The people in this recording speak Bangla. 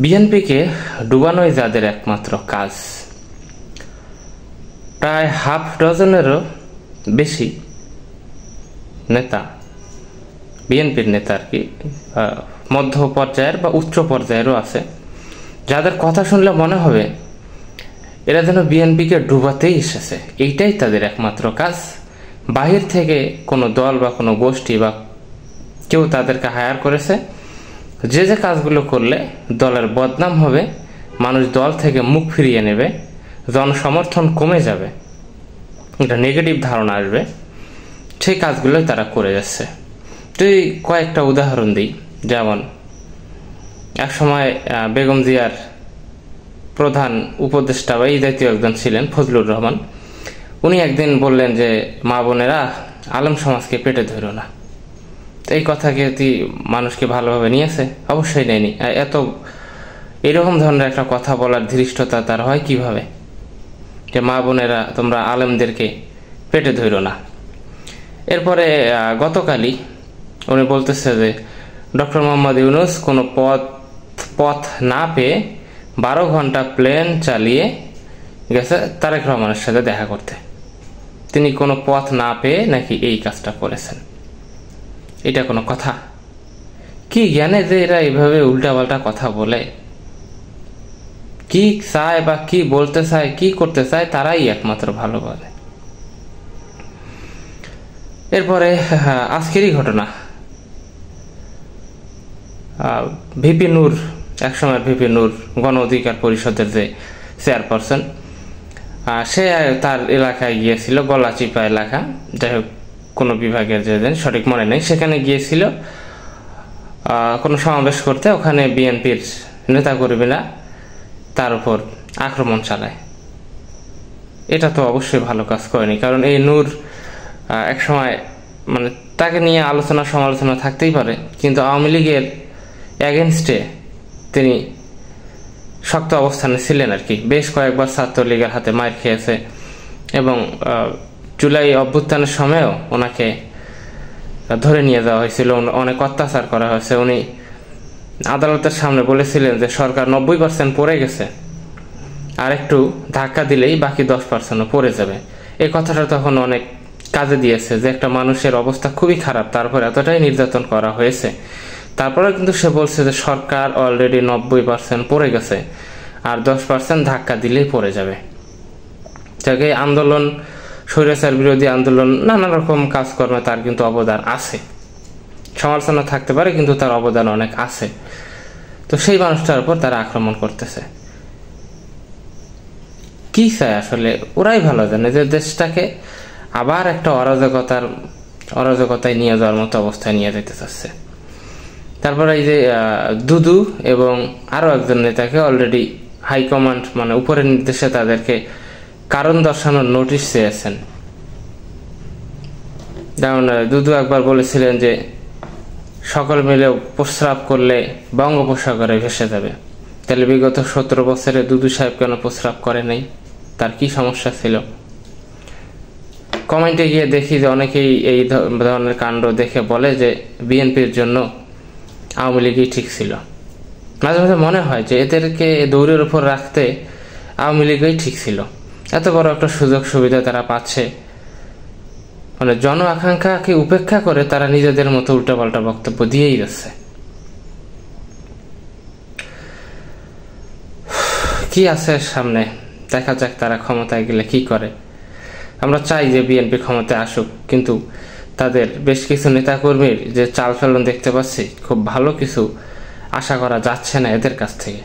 বিএনপিকে ডুবানোই যাদের একমাত্র কাজ। প্রায় হাফ ডজনেরও বেশি নেতা, বিএনপির নেতা আর কি, মধ্য পর্যায়ের বা উচ্চ পর্যায়েরও আছে, যাদের কথা শুনলে মনে হবে এরা যেন বিএনপিকে ডুবাতেই এসেছে। এইটাই তাদের একমাত্র কাজ। বাহির থেকে কোনো দল বা কোনো গোষ্ঠী বা কেউ তাদেরকে হায়ার করেছে, যে যে কাজগুলো করলে দলের বদনাম হবে, মানুষ দল থেকে মুখ ফিরিয়ে নেবে, জনসমর্থন কমে যাবে, একটা নেগেটিভ ধারণা আসবে, সেই কাজগুলোই তারা করে যাচ্ছে। তো এই কয়েকটা উদাহরণ দিই। যেমন একসময় বেগম জিয়ার প্রধান উপদেষ্টা বা এই জাতীয় একজন ছিলেন ফজলুর রহমান। উনি একদিন বললেন যে মা বোনেরা আলেম সমাজকে পেটে ধরো না। এই কথাকে মানুষকে ভালোভাবে নিয়েছে? অবশ্যই নেয়নি। এরকম ধরনের একটা কথা বলার ধৃষ্টতা তার হয় কিভাবে, যে মা বোনেরা তোমরা আলেমদেরকে পেটে ধরো না। এরপরে গতকালই উনি বলতেছে যে ডক্টর মোহাম্মদ ইউনূস কোনো পথ না পেয়ে 12 ঘন্টা প্লেন চালিয়ে গেছে তারেক রহমানের সাথে দেখা করতে। তিনি কোনো পথ না পেয়ে নাকি এই কাজটা করেছেন। এটা কোনো কথা? কি জ্ঞানে যে এরা এইভাবে উল্টাপাল্টা কথা বলে, কি চায় বা কি বলতে চায়, কি করতে চায়, তারাই একমাত্র ভালো বলে। এরপরে আজকেরই ঘটনা, ভিপি নূর, একসময় ভিপি নূর গণ অধিকার পরিষদের যে চেয়ারপারসন, সে তার এলাকায় গিয়েছিল, গলাচিপা এলাকা, যাই হোক কোনো বিভাগের যে সঠিক মনে নেই, সেখানে গিয়েছিল কোনো সমাবেশ করতে। ওখানে বিএনপির নেতাকর্মীরা তার উপর আক্রমণ চালায়। এটা তো অবশ্যই ভালো কাজ করেনি, কারণ এই নূর একসময় মানে তাকে নিয়ে আলোচনা সমালোচনা থাকতেই পারে, কিন্তু আওয়ামী লীগের এগেনস্টে তিনি শক্ত অবস্থানে ছিলেন আর কি। বেশ কয়েকবার ছাত্রলীগের হাতে মার খেয়েছে এবং জুলাই অভ্যুত্থানের সময়ও ওনাকে ধরে নিয়ে যাওয়া হয়েছিল, অনেক অত্যাচার করা হয়েছে। উনি আদালতের সামনে বলেছিলেন যে সরকার 90% পড়ে গেছে, আর একটু ধাক্কা দিলেই বাকি 10% পড়ে যাবে। এই কথাটা তখন অনেক কাজে দিয়েছে, যে একটা মানুষের অবস্থা খুবই খারাপ, তারপর এতটাই নির্যাতন করা হয়েছে, তারপরে কিন্তু সে বলছে যে সরকার অলরেডি 90% পড়ে গেছে, আর 10% ধাক্কা দিলেই পড়ে যাবে। যাকে আন্দোলন, স্বৈরাচার বিরোধী আন্দোলন, নানা রকম কাজকর্মে তার কিন্তু অবদান আছে। সমালোচনা থাকতে পারে, কিন্তু তার অবদান অনেক আছে। তো সেই মানুষটার উপর তারা আক্রমণ করতেছে। কি চায় আসলে? ওরাই ভালো জানে যে দেশটাকে আবার একটা অরাজকতায় নিয়ে যাওয়ার মতো অবস্থায় নিয়ে যেতে চাচ্ছে। তারপরে এই যে দুদু এবং আরো একজন নেতাকে অলরেডি হাইকমান্ড মানে উপরের নির্দেশে তাদেরকে কারণ দর্শানোর নোটিশ চেয়েছেন। যেমন দুদু একবার বলেছিলেন যে সকল মিলে প্রস্রাব করলে বঙ্গোপসাগরে ভেসে যাবে। তাহলে বিগত 17 বছরে দুদু সাহেব কেন প্রস্রাব করে নাই? তার কি সমস্যা ছিল? কমেন্টে গিয়ে দেখি যে অনেকেই এই ধরনের কাণ্ড দেখে বলে যে বিএনপির জন্য আওয়ামী লীগই ঠিক ছিল। মাঝে মাঝে মনে হয় যে এদেরকে দৌড়ের উপর রাখতে আওয়ামী লীগই ঠিক ছিল। এত বড় একটা সুযোগ সুবিধা তারা পাচ্ছে, মানে জন আকাঙ্ক্ষাকে উপেক্ষা করে তারা নিজেদের মতো উল্টাপাল্টা বক্তব্য দিয়েই যাচ্ছে। কি আছে সামনে, দেখা যাক তারা ক্ষমতায় গেলে কি করে। আমরা চাই যে বিএনপি ক্ষমতায় আসুক, কিন্তু তাদের বেশ কিছু নেতাকর্মীর যে চালচলন দেখতে পাচ্ছি, খুব ভালো কিছু আশা করা যাচ্ছে না এদের কাছ থেকে।